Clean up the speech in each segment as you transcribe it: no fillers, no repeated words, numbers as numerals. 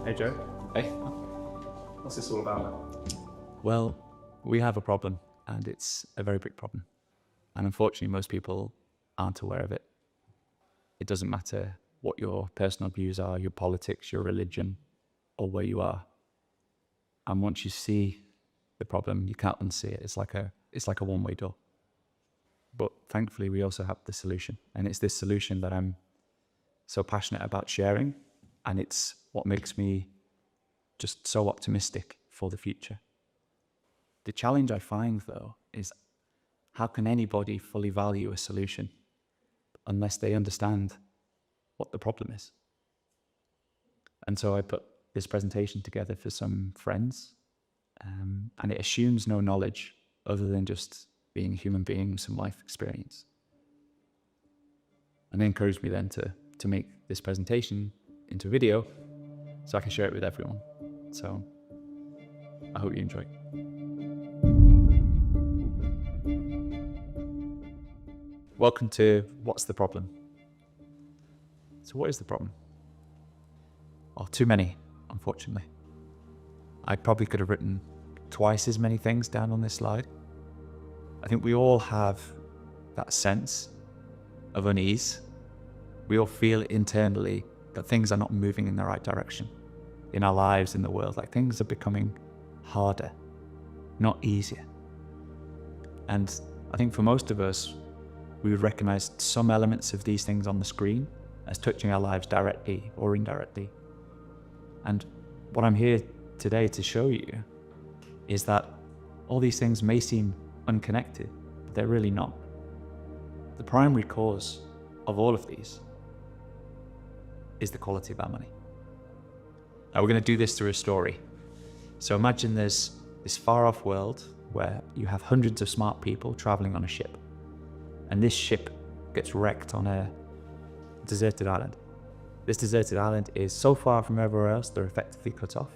Hey Joe, Hey. what's this all about? Well, we have a problem, and it's a very big problem. And unfortunately, most people aren't aware of it. It doesn't matter what your personal views are, your politics, your religion, or where you are. And once you see the problem, you can't unsee it. It's like a one-way door. But thankfully, we also have the solution. And it's this solution that I'm so passionate about sharing. And it's what makes me just so optimistic for the future. The challenge I find, though, is how can anybody fully value a solution unless they understand what the problem is? And so I put this presentation together for some friends, and it assumes no knowledge other than just being a human being with some life experience. And they encouraged me then to make this presentation into a video so I can share it with everyone. So I hope you enjoy. Welcome to What's the Problem? So what is the problem? Well, too many, unfortunately. I probably could have written twice as many things down on this slide. I think we all have that sense of unease. We all feel internally that things are not moving in the right direction in our lives, in the world. Like things are becoming harder, not easier. And I think for most of us, we would recognize some elements of these things on the screen as touching our lives directly or indirectly. And what I'm here today to show you is that all these things may seem unconnected, but they're really not. The primary cause of all of these is the quality of our money. Now we're going to do this through a story. So imagine there's this far off world where you have hundreds of smart people traveling on a ship. And this ship gets wrecked on a deserted island. This deserted island is so far from everywhere else, they're effectively cut off.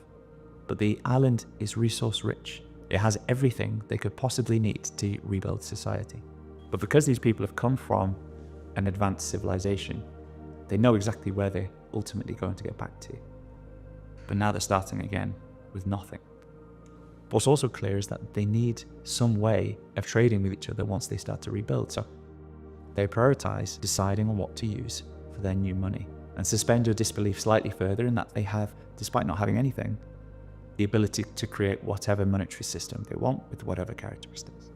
But the island is resource rich. It has everything they could possibly need to rebuild society. But because these people have come from an advanced civilization, they know exactly where they're ultimately going to get back to. But now they're starting again with nothing. What's also clear is that they need some way of trading with each other once they start to rebuild. So they prioritize deciding on what to use for their new money. And suspend your disbelief slightly further in that they have, despite not having anything, the ability to create whatever monetary system they want with whatever characteristics.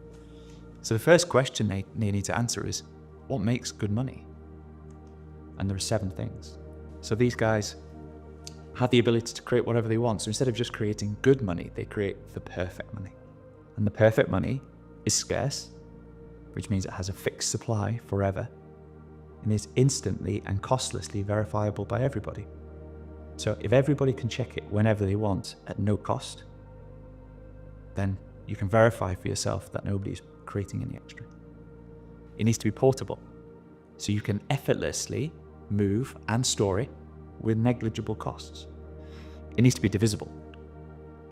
So the first question they need to answer is, what makes good money? And there are 7 things. So these guys have the ability to create whatever they want. So instead of just creating good money, they create the perfect money. And the perfect money is scarce, which means it has a fixed supply forever, and is instantly and costlessly verifiable by everybody. So if everybody can check it whenever they want at no cost, then you can verify for yourself that nobody's creating any extra. It needs to be portable, so you can effortlessly move and store it with negligible costs. It needs to be divisible,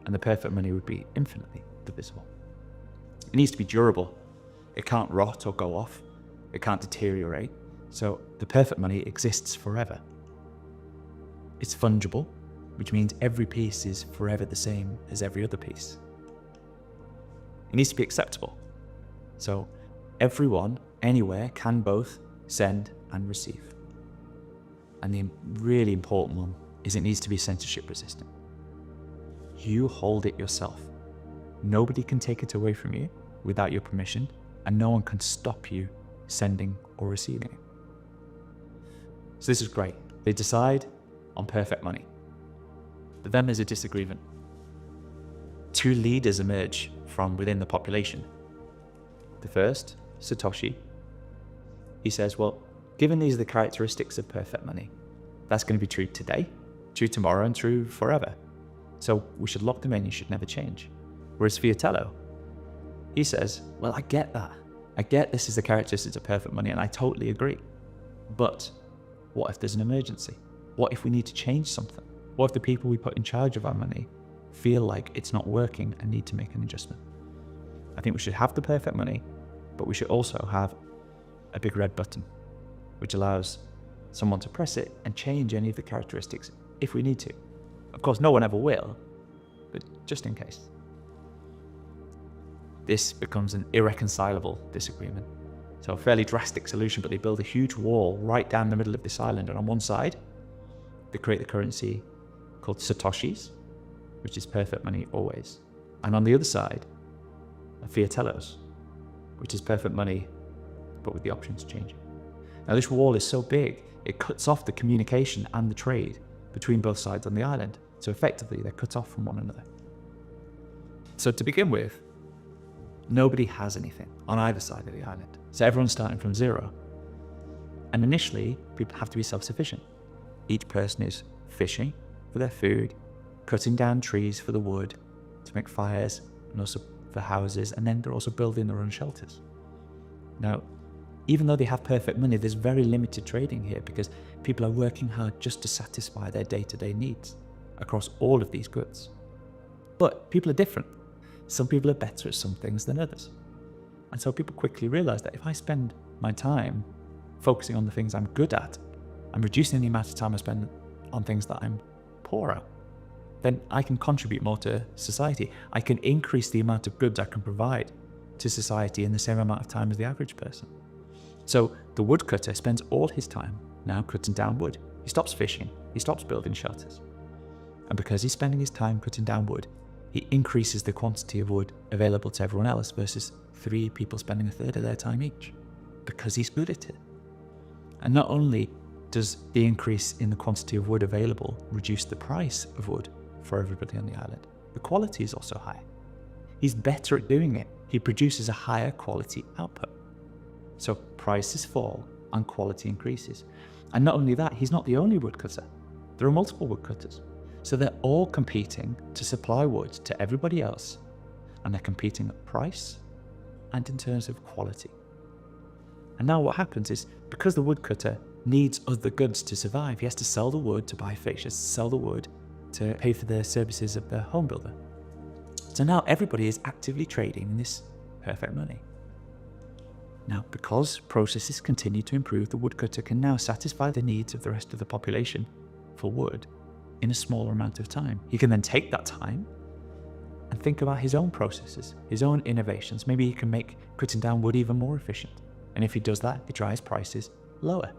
and the perfect money would be infinitely divisible. It needs to be durable. It can't rot or go off. It can't deteriorate. So the perfect money exists forever. It's fungible, which means every piece is forever the same as every other piece. It needs to be acceptable. So everyone, anywhere, can both send and receive. And the really important one is it needs to be censorship resistant. You hold it yourself. Nobody can take it away from you without your permission, and no one can stop you sending or receiving it. So this is great. They decide on perfect money. But then there's a disagreement. 2 leaders emerge from within the population. The first, Satoshi, he says, well, given these are the characteristics of perfect money, that's going to be true today, true tomorrow, and true forever. So we should lock them in, you should never change. Whereas Fiatello, he says, well, I get that. I get this is the characteristics of perfect money, and I totally agree. But what if there's an emergency? What if we need to change something? What if the people we put in charge of our money feel like it's not working and need to make an adjustment? I think we should have the perfect money, but we should also have a big red button, which allows someone to press it and change any of the characteristics if we need to. Of course, no one ever will, but just in case. This becomes an irreconcilable disagreement. So a fairly drastic solution, but they build a huge wall right down the middle of this island. And on one side, they create the currency called Satoshis, which is perfect money always. And on the other side, are fiatellos, which is perfect money, but with the options changing. Now this wall is so big, it cuts off the communication and the trade between both sides on the island. So effectively, they're cut off from one another. So to begin with, nobody has anything on either side of the island. So everyone's starting from zero. And initially, people have to be self-sufficient. Each person is fishing for their food, cutting down trees for the wood to make fires, and also for houses, and then they're also building their own shelters. Now, even though they have perfect money, there's very limited trading here because people are working hard just to satisfy their day-to-day needs across all of these goods. But people are different. Some people are better at some things than others. And so people quickly realize that if I spend my time focusing on the things I'm good at, I'm reducing the amount of time I spend on things that I'm poor at, then I can contribute more to society. I can increase the amount of goods I can provide to society in the same amount of time as the average person. So the woodcutter spends all his time now cutting down wood. He stops fishing, he stops building shelters. And because he's spending his time cutting down wood, he increases the quantity of wood available to everyone else versus 3 people spending a third of their time each, because he's good at it. And not only does the increase in the quantity of wood available reduce the price of wood for everybody on the island, the quality is also high. He's better at doing it. He produces a higher quality output. So prices fall and quality increases. And not only that, he's not the only woodcutter. There are multiple woodcutters. So they're all competing to supply wood to everybody else. And they're competing at price and in terms of quality. And now what happens is, because the woodcutter needs other goods to survive, he has to sell the wood to buy fish, he has to sell the wood to pay for the services of the home builder. So now everybody is actively trading in this perfect money. Now, because processes continue to improve, the woodcutter can now satisfy the needs of the rest of the population for wood in a smaller amount of time. He can then take that time and think about his own processes, his own innovations. Maybe he can make cutting down wood even more efficient. And if he does that, it drives prices lower.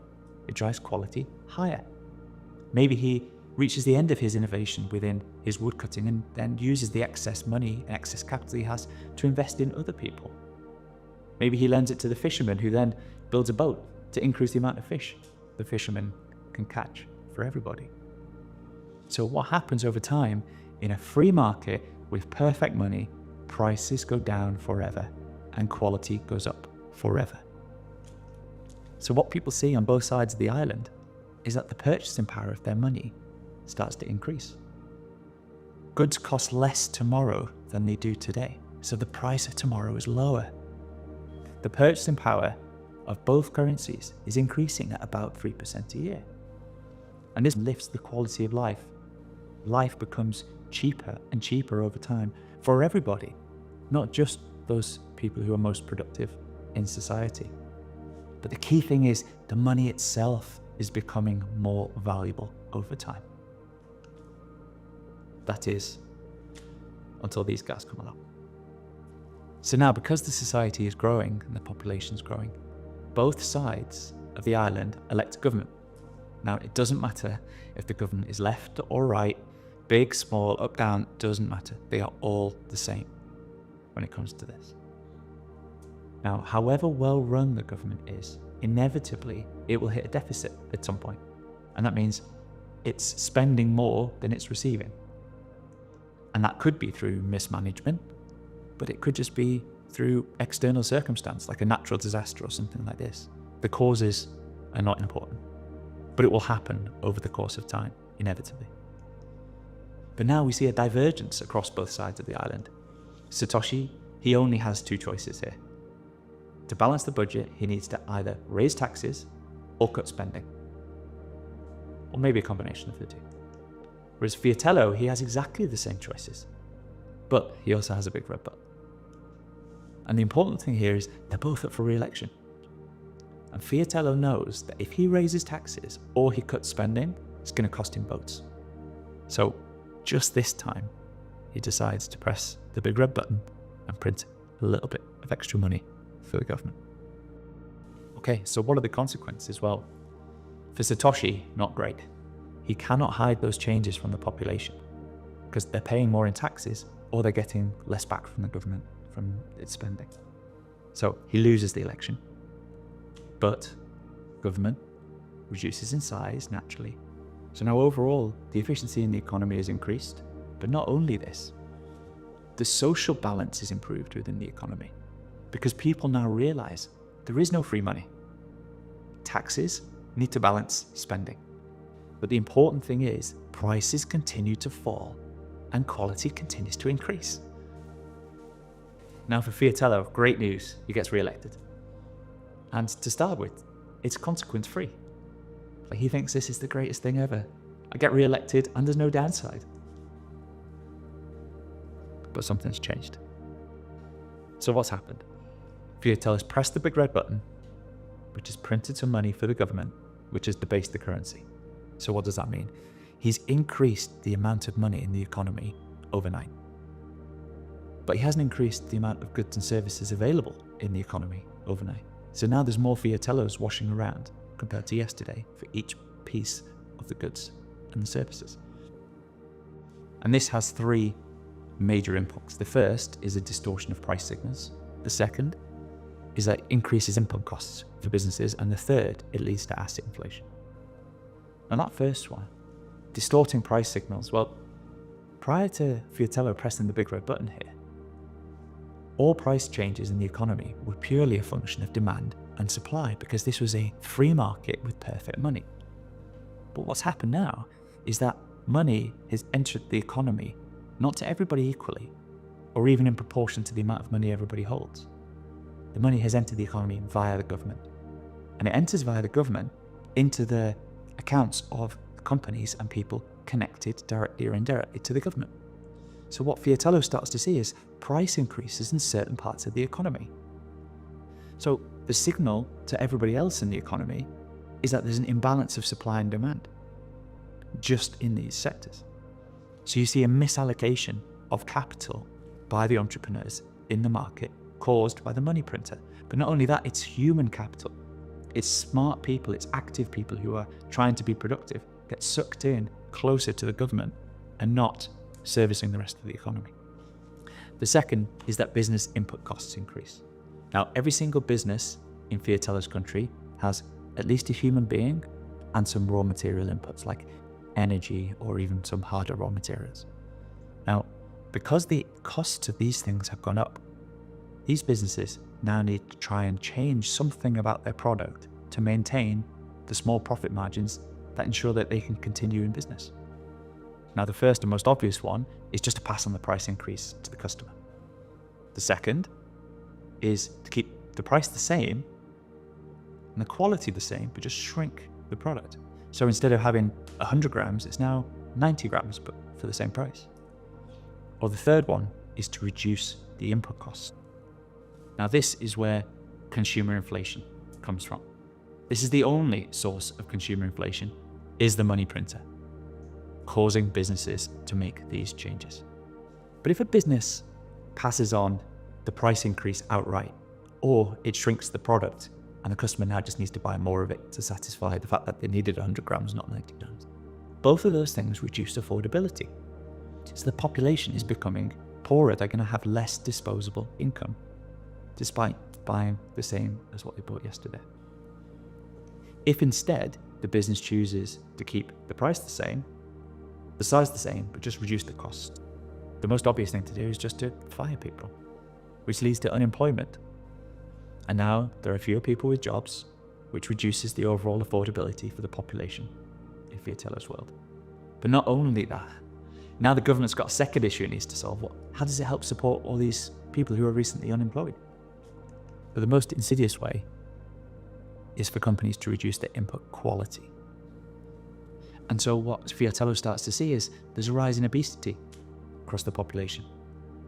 It drives quality higher. Maybe he reaches the end of his innovation within his woodcutting and then uses the excess money and excess capital he has to invest in other people. Maybe he lends it to the fisherman, who then builds a boat to increase the amount of fish the fisherman can catch for everybody. So what happens over time in a free market with perfect money, prices go down forever and quality goes up forever. So what people see on both sides of the island is that the purchasing power of their money starts to increase. Goods cost less tomorrow than they do today, so the price of tomorrow is lower. The purchasing power of both currencies is increasing at about 3% a year. And this lifts the quality of life. Life becomes cheaper and cheaper over time for everybody, not just those people who are most productive in society. But the key thing is the money itself is becoming more valuable over time. That is, until these guys come along. So now, because the society is growing and the population is growing, both sides of the island elect a government. Now, it doesn't matter if the government is left or right, big, small, up, down, doesn't matter. They are all the same when it comes to this. Now, however well run the government is, inevitably it will hit a deficit at some point. And that means it's spending more than it's receiving. And that could be through mismanagement, but it could just be through external circumstance, like a natural disaster or something like this. The causes are not important, but it will happen over the course of time, inevitably. But now we see a divergence across both sides of the island. Satoshi, he only has 2 choices here. To balance the budget, he needs to either raise taxes or cut spending, or maybe a combination of the two. Whereas Fiatello, he has exactly the same choices, but he also has a big red butt. And the important thing here is they're both up for re-election. And Fiatello knows that if he raises taxes or he cuts spending, it's going to cost him votes. So just this time, he decides to press the big red button and print a little bit of extra money for the government. Okay, so what are the consequences? Well, for Satoshi, not great. He cannot hide those changes from the population because they're paying more in taxes or they're getting less back from the government from its spending. So he loses the election, but government reduces in size naturally. So now overall, the efficiency in the economy is increased, but not only this, the social balance is improved within the economy because people now realize there is no free money. Taxes need to balance spending. But the important thing is prices continue to fall and quality continues to increase. Now for Fiatello, great news, he gets re-elected. And to start with, it's consequence-free. Like he thinks this is the greatest thing ever. I get re-elected and there's no downside. But something's changed. So what's happened? Fiatello's pressed the big red button, which has printed some money for the government, which has debased the currency. So what does that mean? He's increased the amount of money in the economy overnight. But he hasn't increased the amount of goods and services available in the economy overnight. So now there's more Fiatellos washing around compared to yesterday for each piece of the goods and the services. And this has three major impacts. The first is a distortion of price signals. The second is that it increases input costs for businesses. And the third, it leads to asset inflation. And that first one, distorting price signals, well, prior to Fiatello pressing the big red button here, all price changes in the economy were purely a function of demand and supply because this was a free market with perfect money. But what's happened now is that money has entered the economy not to everybody equally or even in proportion to the amount of money everybody holds. The money has entered the economy via the government, and it enters via the government into the accounts of companies and people connected directly or indirectly to the government. So what Fiatello starts to see is price increases in certain parts of the economy. So the signal to everybody else in the economy is that there's an imbalance of supply and demand just in these sectors. So you see a misallocation of capital by the entrepreneurs in the market caused by the money printer. But not only that, it's human capital. It's smart people, it's active people who are trying to be productive, get sucked in closer to the government and not servicing the rest of the economy. The second is that business input costs increase. Now, every single business in Fiatello's country has at least a human being and some raw material inputs like energy or even some harder raw materials. Now, because the costs of these things have gone up, these businesses now need to try and change something about their product to maintain the small profit margins that ensure that they can continue in business. Now, the first and most obvious one is just to pass on the price increase to the customer. The second is to keep the price the same and the quality the same, but just shrink the product. So instead of having 100 grams, it's now 90 grams, but for the same price. Or the third one is to reduce the input costs. Now, this is where consumer inflation comes from. This is the only source of consumer inflation, is the money printer, causing businesses to make these changes. But if a business passes on the price increase outright, or it shrinks the product and the customer now just needs to buy more of it to satisfy the fact that they needed 100 grams, not 90 grams, both of those things reduce affordability. So the population is becoming poorer. They're going to have less disposable income, despite buying the same as what they bought yesterday. If instead the business chooses to keep the price the same, the size the same, but just reduce the cost, the most obvious thing to do is just to fire people, which leads to unemployment. And now there are fewer people with jobs, which reduces the overall affordability for the population in Fiatello's world. But not only that, now the government's got a second issue it needs to solve. How does it help support all these people who are recently unemployed? But the most insidious way is for companies to reduce their input quality. And so what Fiatello starts to see is there's a rise in obesity across the population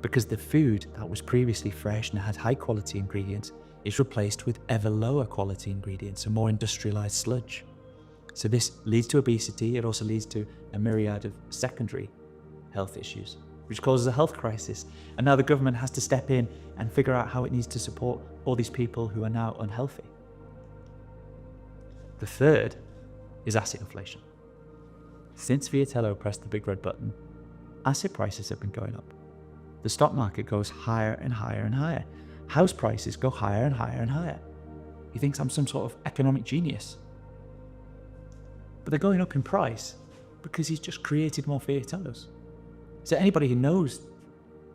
because the food that was previously fresh and had high quality ingredients is replaced with ever lower quality ingredients and more industrialized sludge. So this leads to obesity. It also leads to a myriad of secondary health issues, which causes a health crisis. And now the government has to step in and figure out how it needs to support all these people who are now unhealthy. The third is asset inflation. Since Viatello pressed the big red button, asset prices have been going up. The stock market goes higher and higher and higher. House prices go higher and higher and higher. He thinks I'm some sort of economic genius. But they're going up in price because he's just created more Viatellos. So anybody who knows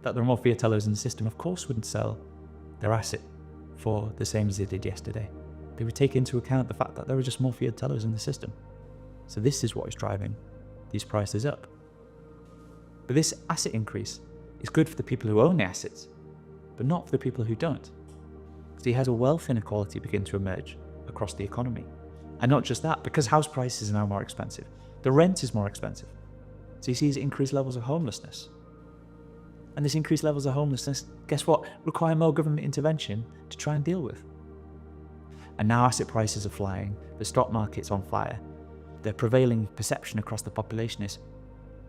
that there are more Viatellos in the system, of course, wouldn't sell their asset for the same as they did yesterday. They would take into account the fact that there were just more Viatellos in the system. So this is what is driving these prices up. But this asset increase is good for the people who own the assets, but not for the people who don't. So he has a wealth inequality begin to emerge across the economy. And not just that, because house prices are now more expensive, the rent is more expensive. So he sees increased levels of homelessness. And this increased levels of homelessness, guess what, require more government intervention to try and deal with. And now asset prices are flying, the stock market's on fire. The prevailing perception across the population is,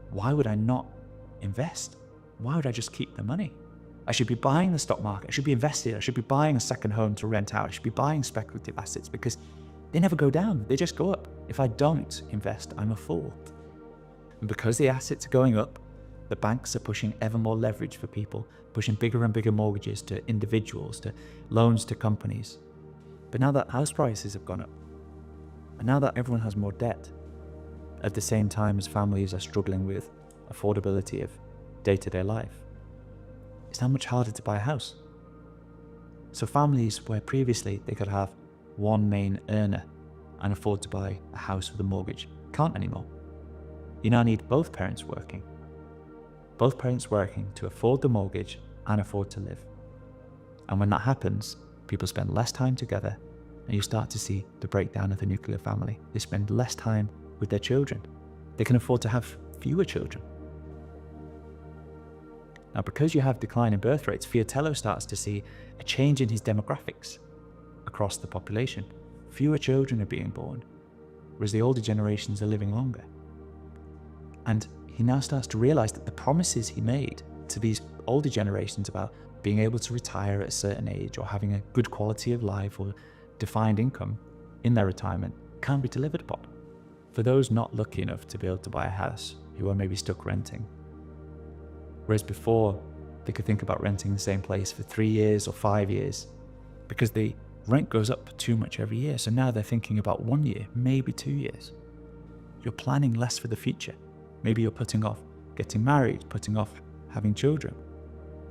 why would I not invest? Why would I just keep the money? I should be buying the stock market, I should be invested, I should be buying a second home to rent out, I should be buying speculative assets because they never go down, they just go up. If I don't invest, I'm a fool. And because the assets are going up, the banks are pushing ever more leverage for people, pushing bigger and bigger mortgages to individuals, to loans to companies. But now that house prices have gone up, and now that everyone has more debt, at the same time as families are struggling with affordability of day-to-day life, it's now much harder to buy a house. So families where previously they could have one main earner and afford to buy a house with a mortgage can't anymore. You now need both parents working. Both parents working to afford the mortgage and afford to live. And when that happens, people spend less time together and you start to see the breakdown of the nuclear family. They spend less time with their children. They can afford to have fewer children. Now, because you have decline in birth rates, Viatello starts to see a change in his demographics across the population. Fewer children are being born, whereas the older generations are living longer. And he now starts to realize that the promises he made to these older generations about being able to retire at a certain age or having a good quality of life or defined income in their retirement can't be delivered upon. For those not lucky enough to be able to buy a house, who are maybe stuck renting. Whereas before, they could think about renting the same place for 3 years or 5 years because the rent goes up too much every year. So now they're thinking about 1 year, maybe 2 years. You're planning less for the future. Maybe you're putting off getting married, putting off having children.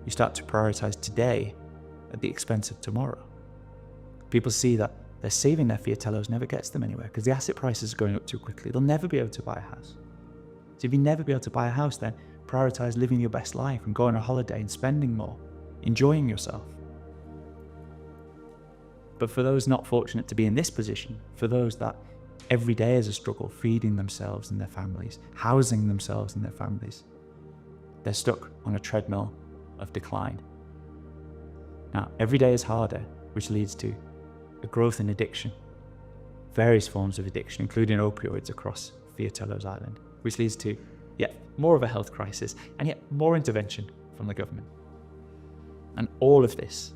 You start to prioritize today at the expense of tomorrow. People see that they're saving their Viatellos never gets them anywhere because the asset prices are going up too quickly. They'll never be able to buy a house. So if you never be able to buy a house, then prioritize living your best life and going on a holiday and spending more, enjoying yourself. But for those not fortunate to be in this position, for those that every day is a struggle feeding themselves and their families, housing themselves and their families, they're stuck on a treadmill of decline. Now, every day is harder, which leads to a growth in addiction, various forms of addiction, including opioids across Viatello's island, which leads to yet more of a health crisis and yet more intervention from the government. And all of this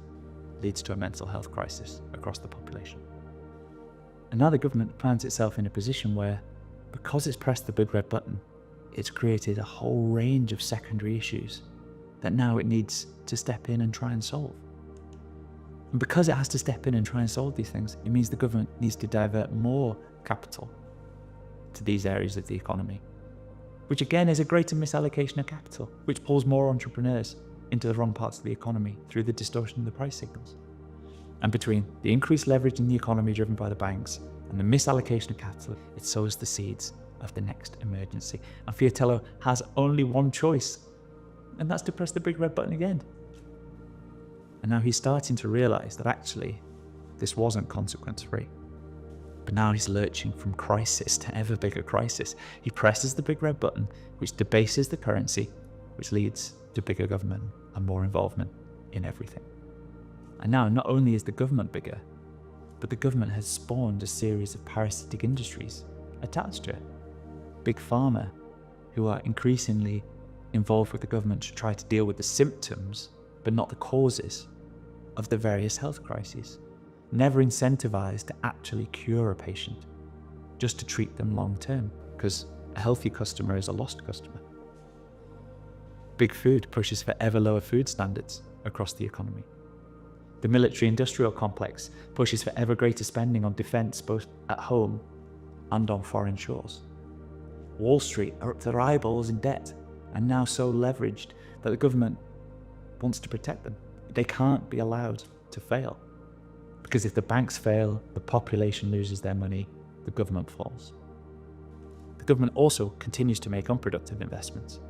leads to a mental health crisis across the population. And now the government finds itself in a position where, because it's pressed the big red button, it's created a whole range of secondary issues that now it needs to step in and try and solve. And because it has to step in and try and solve these things, it means the government needs to divert more capital to these areas of the economy, which again is a greater misallocation of capital, which pulls more entrepreneurs into the wrong parts of the economy through the distortion of the price signals. And between the increased leverage in the economy driven by the banks and the misallocation of capital, it sows the seeds of the next emergency. And Viatello has only one choice, and that's to press the big red button again. And now he's starting to realize that actually this wasn't consequence-free. But now he's lurching from crisis to ever bigger crisis. He presses the big red button, which debases the currency, which leads to bigger government and more involvement in everything. And now not only is the government bigger, but the government has spawned a series of parasitic industries attached to it. Big pharma, who are increasingly involved with the government to try to deal with the symptoms, but not the causes of the various health crises. Never incentivized to actually cure a patient, just to treat them long term, because a healthy customer is a lost customer. Big Food pushes for ever lower food standards across the economy. The military-industrial complex pushes for ever greater spending on defence, both at home and on foreign shores. Wall Street are up to their eyeballs in debt and now so leveraged that the government wants to protect them. They can't be allowed to fail, because if the banks fail, the population loses their money, the government falls. The government also continues to make unproductive investments.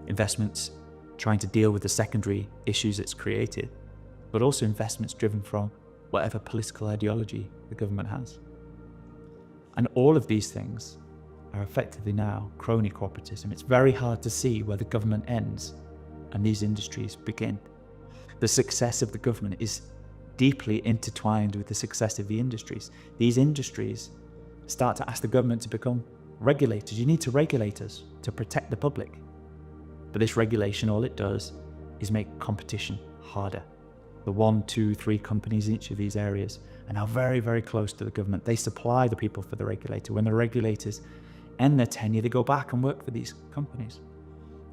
Investments trying to deal with the secondary issues it's created, but also investments driven from whatever political ideology the government has. And all of these things are effectively now crony corporatism. It's very hard to see where the government ends and these industries begin. The success of the government is deeply intertwined with the success of the industries. These industries start to ask the government to become regulators. You need to regulate us to protect the public. But this regulation, all it does is make competition harder. The 1, 2, 3 companies in each of these areas are now very, very close to the government. They supply the people for the regulator. When the regulators end their tenure, they go back and work for these companies.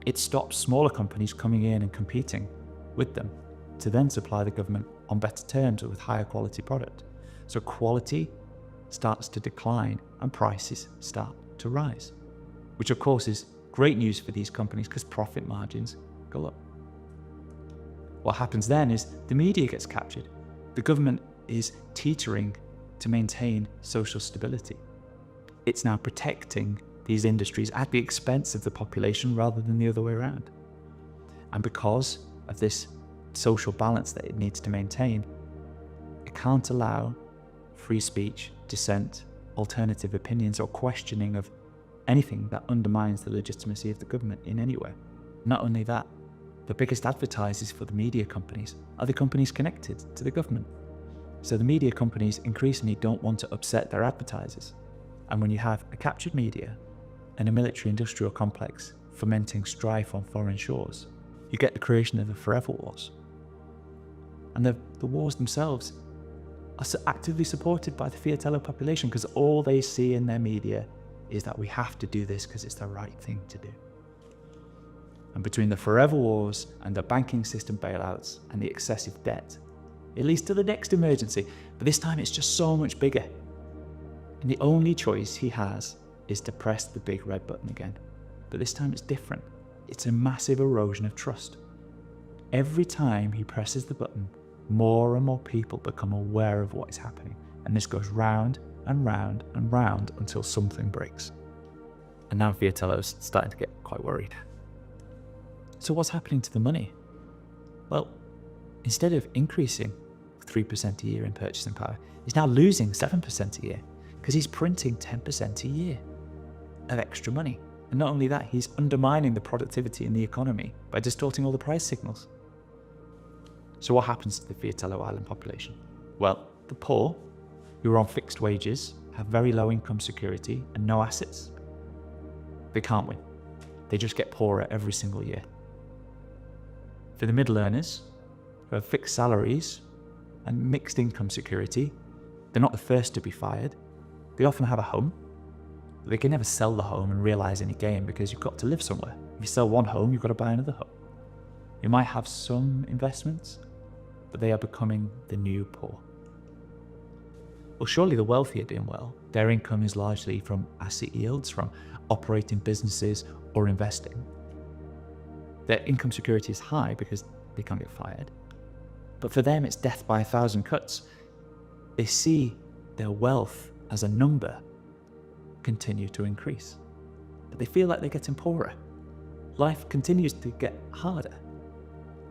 It stops smaller companies coming in and competing with them to then supply the government on better terms or with higher quality product. So quality starts to decline and prices start to rise, which of course is great news for these companies because profit margins go up. What happens then is the media gets captured. The government is teetering to maintain social stability. It's now protecting these industries at the expense of the population rather than the other way around. And because of this social balance that it needs to maintain, it can't allow free speech, dissent, alternative opinions, or questioning of anything that undermines the legitimacy of the government in any way. Not only that, the biggest advertisers for the media companies are the companies connected to the government. So the media companies increasingly don't want to upset their advertisers. And when you have a captured media and a military-industrial complex fomenting strife on foreign shores, you get the creation of the forever wars. And the wars themselves are actively supported by the Fiatello population because all they see in their media is that we have to do this because it's the right thing to do. And between the forever wars and the banking system bailouts and the excessive debt, it leads to the next emergency, but this time it's just so much bigger. And the only choice he has is to press the big red button again. But this time it's different. It's a massive erosion of trust. Every time he presses the button, more and more people become aware of what is happening. And this goes round and round and round until something breaks. And now Fiatello's starting to get quite worried. So what's happening to the money? Well, instead of increasing 3% a year in purchasing power, he's now losing 7% a year because he's printing 10% a year of extra money. And not only that, he's undermining the productivity in the economy by distorting all the price signals. So what happens to the Fiatello Island population? Well, the poor, who are on fixed wages, have very low income security and no assets. They can't win. They just get poorer every single year. For the middle earners, who have fixed salaries and mixed income security, they're not the first to be fired. They often have a home, but they can never sell the home and realize any gain because you've got to live somewhere. If you sell one home, you've got to buy another home. You might have some investments, but they are becoming the new poor. Well, surely the wealthy are doing well. Their income is largely from asset yields, from operating businesses or investing. Their income security is high because they can't get fired. But for them, it's death by 1,000 cuts. They see their wealth as a number continue to increase. But they feel like they're getting poorer. Life continues to get harder.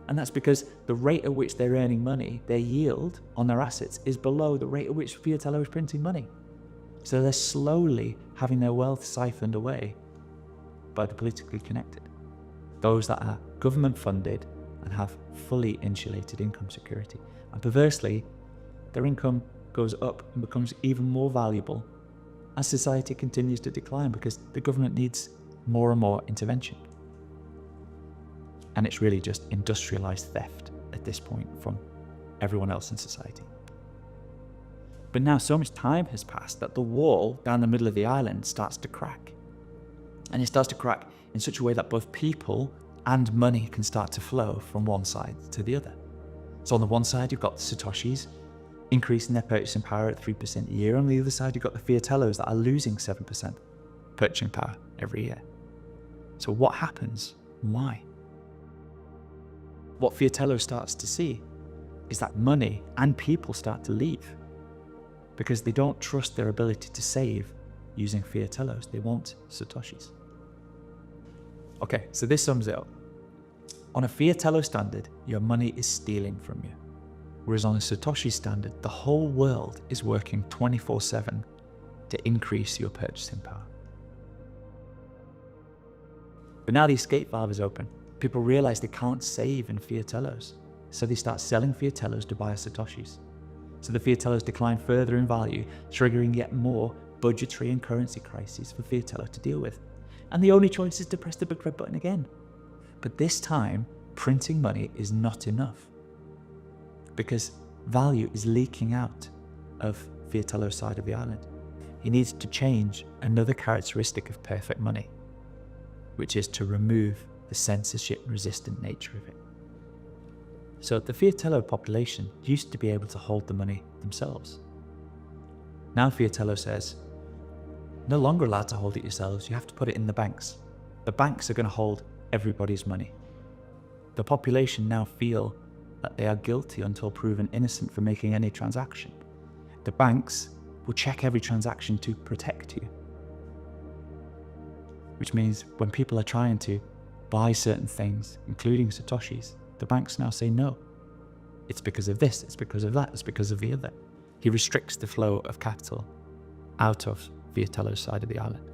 And that's because the rate at which they're earning money, their yield on their assets, is below the rate at which Fiatello is printing money. So they're slowly having their wealth siphoned away by the politically connected. Those that are government funded and have fully insulated income security. And perversely, their income goes up and becomes even more valuable as society continues to decline because the government needs more and more intervention. And it's really just industrialized theft at this point from everyone else in society. But now so much time has passed that the wall down the middle of the island starts to crack. And it starts to crack in such a way that both people and money can start to flow from one side to the other. So on the one side, you've got the Satoshis, increasing their purchasing power at 3% a year. On the other side, you've got the Fiatellos that are losing 7% purchasing power every year. So what happens? Why? What Fiatello starts to see is that money and people start to leave because they don't trust their ability to save using Fiatellos. They want Satoshis. Okay, so this sums it up. On a Fiatello standard, your money is stealing from you. Whereas on a Satoshi standard, the whole world is working 24/7 to increase your purchasing power. But now the escape valve is open. People realize they can't save in Fiatellos, so they start selling Fiatellos to buy Satoshis. So the Fiatellos decline further in value, triggering yet more budgetary and currency crises for Fiatello to deal with. And the only choice is to press the big red button again. But this time, printing money is not enough because value is leaking out of Fiatello's side of the island. He needs to change another characteristic of perfect money, which is to remove the censorship-resistant nature of it. So the Fiatello population used to be able to hold the money themselves. Now Fiatello says, no longer allowed to hold it yourselves, you have to put it in the banks. The banks are going to hold everybody's money. The population now feel that they are guilty until proven innocent for making any transaction. The banks will check every transaction to protect you. Which means when people are trying to buy certain things, including Satoshis, the banks now say no. It's because of this, it's because of that, it's because of the other. He restricts the flow of capital out of Fiatello's side of the island.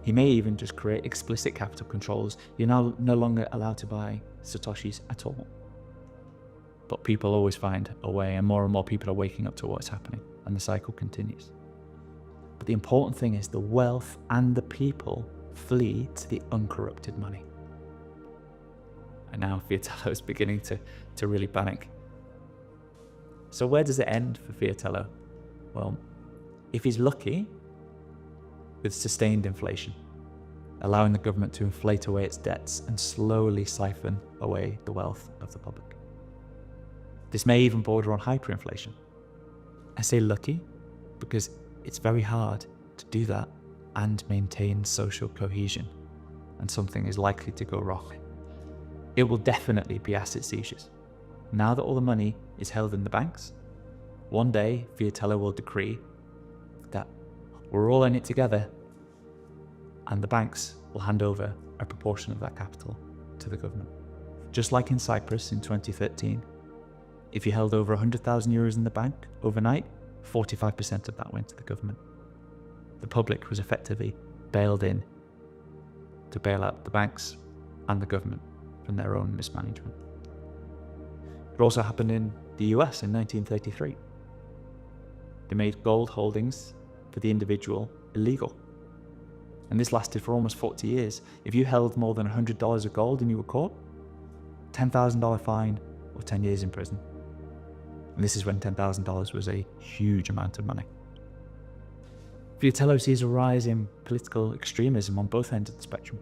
He may even just create explicit capital controls. You're now no longer allowed to buy Satoshis at all. But people always find a way, and more people are waking up to what's happening, and the cycle continues. But the important thing is the wealth and the people flee to the uncorrupted money. And now Fiatello is beginning to really panic. So where does it end for Fiatello? Well, if he's lucky, with sustained inflation, allowing the government to inflate away its debts and slowly siphon away the wealth of the public. This may even border on hyperinflation. I say lucky because it's very hard to do that and maintain social cohesion, and something is likely to go wrong. It will definitely be asset seizures. Now that all the money is held in the banks, one day Fiatello will decree that we're all in it together, and the banks will hand over a proportion of that capital to the government. Just like in Cyprus in 2013, if you held over 100,000 euros in the bank overnight, 45% of that went to the government. The public was effectively bailed in to bail out the banks and the government from their own mismanagement. It also happened in the US in 1933. They made gold holdings for the individual illegal. And this lasted for almost 40 years. If you held more than $100 of gold and you were caught, $10,000 fine or 10 years in prison. And this is when $10,000 was a huge amount of money. Fiatello sees a rise in political extremism on both ends of the spectrum.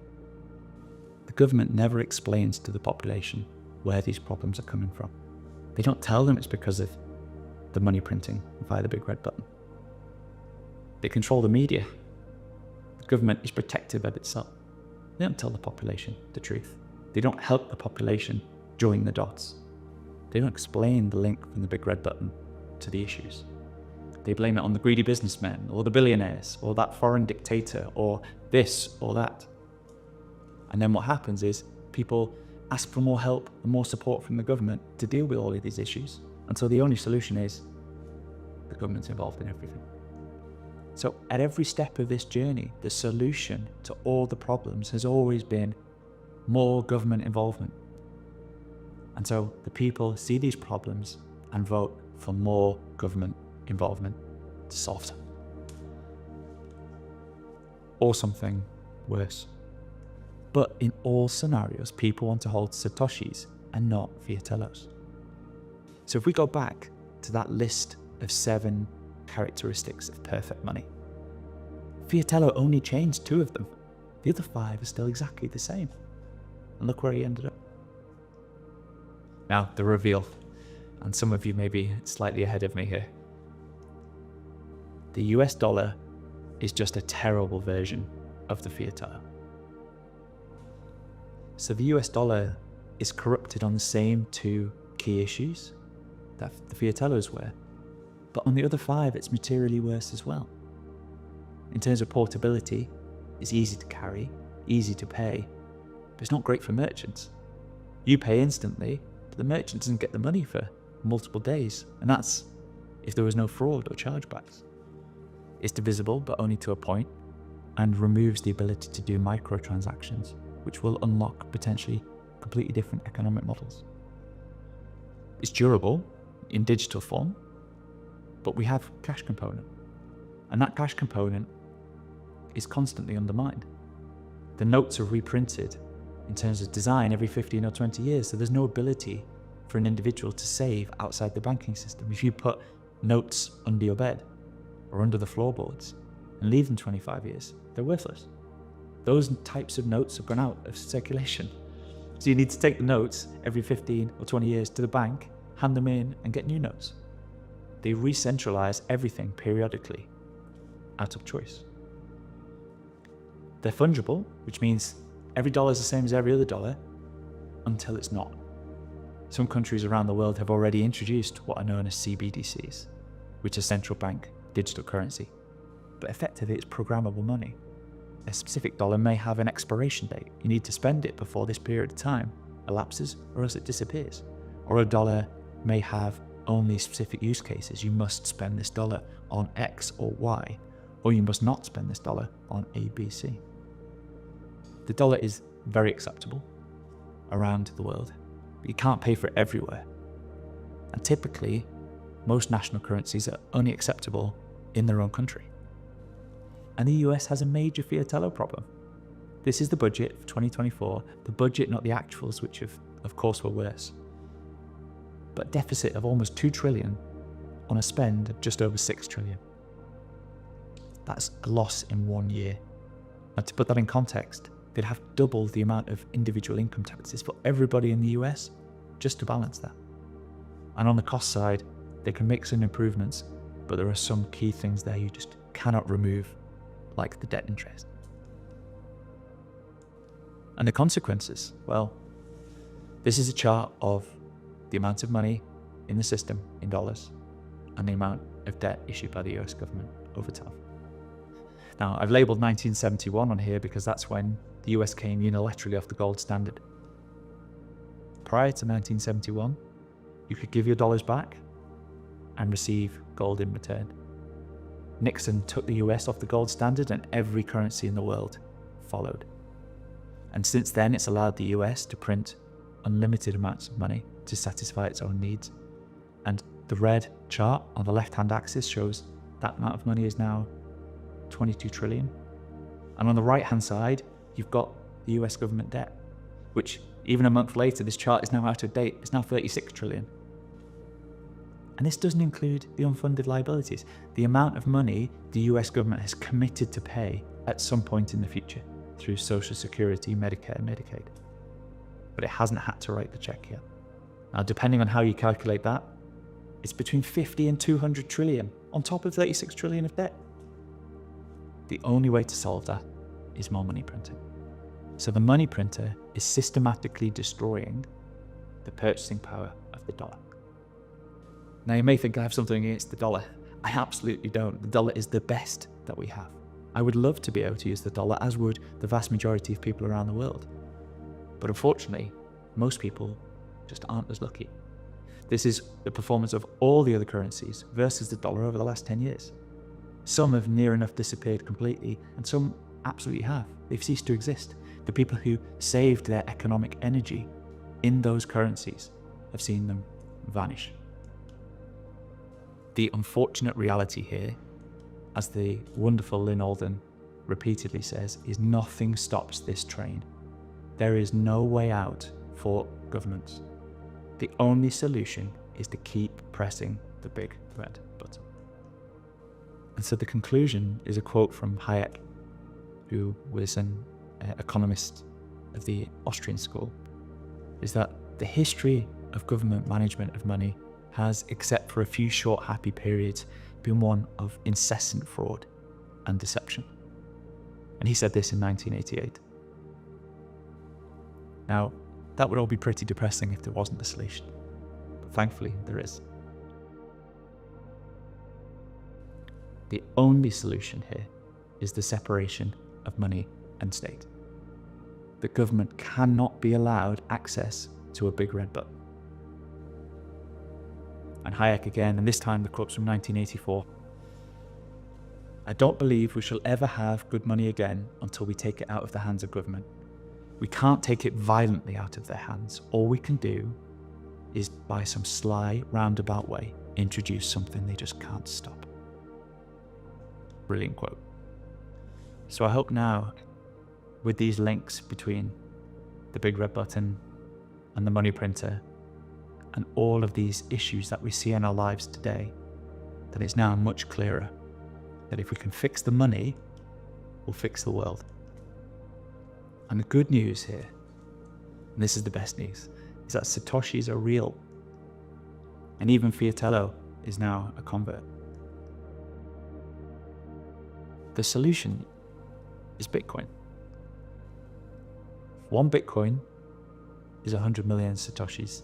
The government never explains to the population where these problems are coming from. They don't tell them it's because of the money printing via the big red button. They control the media. The government is protective of itself. They don't tell the population the truth. They don't help the population join the dots. They don't explain the link from the big red button to the issues. They blame it on the greedy businessmen, or the billionaires, or that foreign dictator, or this or that. And then what happens is people ask for more help and more support from the government to deal with all of these issues, until the only solution is the government's involved in everything. So at every step of this journey, the solution to all the problems has always been more government involvement. And so the people see these problems and vote for more government involvement to solve them. Or something worse. But in all scenarios, people want to hold Satoshis and not fiatellos. So if we go back to that list of 7 characteristics of perfect money, fiatello only changed 2 of them. The other 5 are still exactly the same. And look where he ended up. Now, the reveal. And some of you may be slightly ahead of me here. The US dollar is just a terrible version of the fiatello. So the US dollar is corrupted on the same 2 key issues that the fiatellos were, but on the other 5 it's materially worse as well. In terms of portability, it's easy to carry, easy to pay, but it's not great for merchants. You pay instantly, but the merchant doesn't get the money for multiple days, and that's if there was no fraud or chargebacks. It's divisible, but only to a point, and removes the ability to do microtransactions, which will unlock potentially completely different economic models. It's durable in digital form, but we have cash component, and that cash component is constantly undermined. The notes are reprinted in terms of design every 15 or 20 years, so there's no ability for an individual to save outside the banking system. If you put notes under your bed or under the floorboards and leave them 25 years, they're worthless. Those types of notes have gone out of circulation. So you need to take the notes every 15 or 20 years to the bank, hand them in, and get new notes. They re-centralize everything periodically out of choice. They're fungible, which means every dollar is the same as every other dollar until it's not. Some countries around the world have already introduced what are known as CBDCs, which are central bank digital currency. But effectively, it's programmable money. A specific dollar may have an expiration date. You need to spend it before this period of time elapses, or else it disappears. Or a dollar may have only specific use cases. You must spend this dollar on X or Y, or you must not spend this dollar on A, B, C. The dollar is very acceptable around the world, but you can't pay for it everywhere. And typically, most national currencies are only acceptable in their own country. And the US has a major fiatello problem. This is the budget for 2024, the budget, not the actuals, which of course were worse. But a deficit of almost 2 trillion on a spend of just over 6 trillion. That's a loss in 1 year. Now, to put that in context, they'd have double the amount of individual income taxes for everybody in the US just to balance that. And on the cost side, they can make some improvements, but there are some key things there you just cannot remove, like the debt interest. And the consequences, well, this is a chart of the amount of money in the system in dollars and the amount of debt issued by the US government over time. Now, I've labelled 1971 on here because that's when the US came unilaterally off the gold standard. Prior to 1971, you could give your dollars back and receive gold in return. Nixon took the US off the gold standard and every currency in the world followed. And since then, it's allowed the US to print unlimited amounts of money to satisfy its own needs. And the red chart on the left-hand axis shows that amount of money is now 22 trillion. And on the right-hand side, you've got the US government debt, which even a month later, this chart is now out of date. It's now 36 trillion. And this doesn't include the unfunded liabilities, the amount of money the US government has committed to pay at some point in the future through Social Security, Medicare, Medicaid. But it hasn't had to write the check yet. Now, depending on how you calculate that, it's between 50 and 200 trillion on top of 36 trillion of debt. The only way to solve that is more money printing. So the money printer is systematically destroying the purchasing power of the dollar. Now, you may think I have something against the dollar. I absolutely don't. The dollar is the best that we have. I would love to be able to use the dollar, as would the vast majority of people around the world. But unfortunately, most people just aren't as lucky. This is the performance of all the other currencies versus the dollar over the last 10 years. Some have near enough disappeared completely, and some absolutely have. They've ceased to exist. The people who saved their economic energy in those currencies have seen them vanish. The unfortunate reality here, as the wonderful Lynn Alden repeatedly says, is nothing stops this train there is no way out for governments. The only solution is to keep pressing the big red button. And so the conclusion is a quote from Hayek, who was an economist of the Austrian school, is that the history of government management of money has, except for a few short happy periods, been one of incessant fraud and deception. And he said this in 1988. Now, that would all be pretty depressing if there wasn't a solution. But thankfully, there is. The only solution here is the separation of money and state. The government cannot be allowed access to a big red button. And Hayek again, and this time the quote's from 1984. I don't believe we shall ever have good money again until we take it out of the hands of government. We can't take it violently out of their hands. All we can do is, by some sly, roundabout way, introduce something they just can't stop. Brilliant quote. So I hope now, with these links between the big red button and the money printer and all of these issues that we see in our lives today, that it's now much clearer that if we can fix the money, we'll fix the world. And the good news here, and this is the best news, is that Satoshis are real. And even Fiatello is now a convert. The solution is Bitcoin. One Bitcoin is 100 million Satoshis,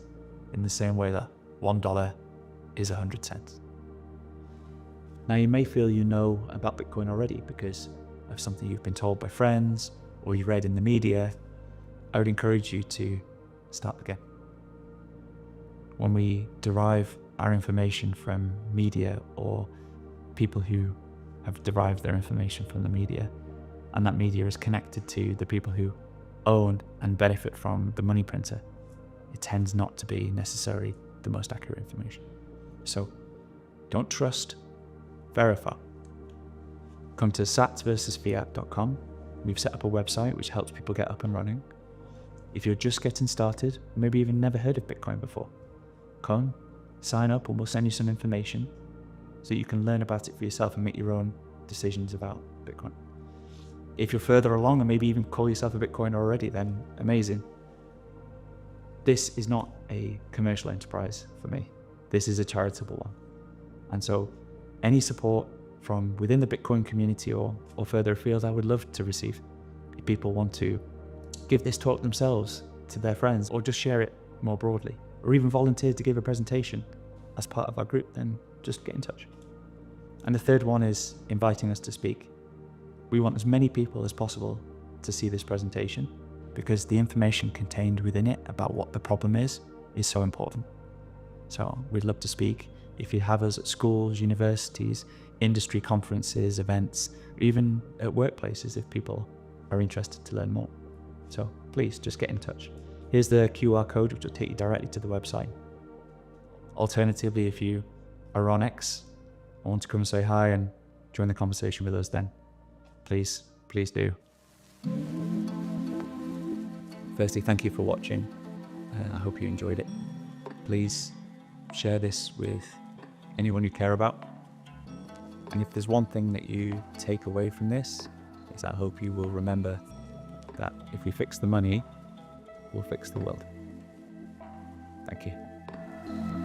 in the same way that $1 is 100 cents. Now, you may feel you know about Bitcoin already because of something you've been told by friends or you read in the media. I would encourage you to start again. When we derive our information from media or people who have derived their information from the media, and that media is connected to the people who own and benefit from the money printer, it tends not to be necessarily the most accurate information. So don't trust, verify. Come to satsversusfiat.com. We've set up a website which helps people get up and running. If you're just getting started, maybe even never heard of Bitcoin before, come, sign up, and we'll send you some information so you can learn about it for yourself and make your own decisions about Bitcoin. If you're further along and maybe even call yourself a Bitcoiner already, then amazing. This is not a commercial enterprise for me. This is a charitable one. And so any support from within the Bitcoin community or further afield, I would love to receive. If people want to give this talk themselves to their friends or just share it more broadly, or even volunteer to give a presentation as part of our group, then just get in touch. And the third one is inviting us to speak. We want as many people as possible to see this presentation because the information contained within it about what the problem is so important. So we'd love to speak. If you have us at schools, universities, industry conferences, events, or even at workplaces if people are interested to learn more. So please just get in touch. Here's the QR code which will take you directly to the website. Alternatively, if you are on X and want to come and say hi and join the conversation with us, then please do. Firstly, thank you for watching. I hope you enjoyed it. Please share this with anyone you care about. And if there's one thing that you take away from this, is I hope you will remember that if we fix the money, we'll fix the world. Thank you.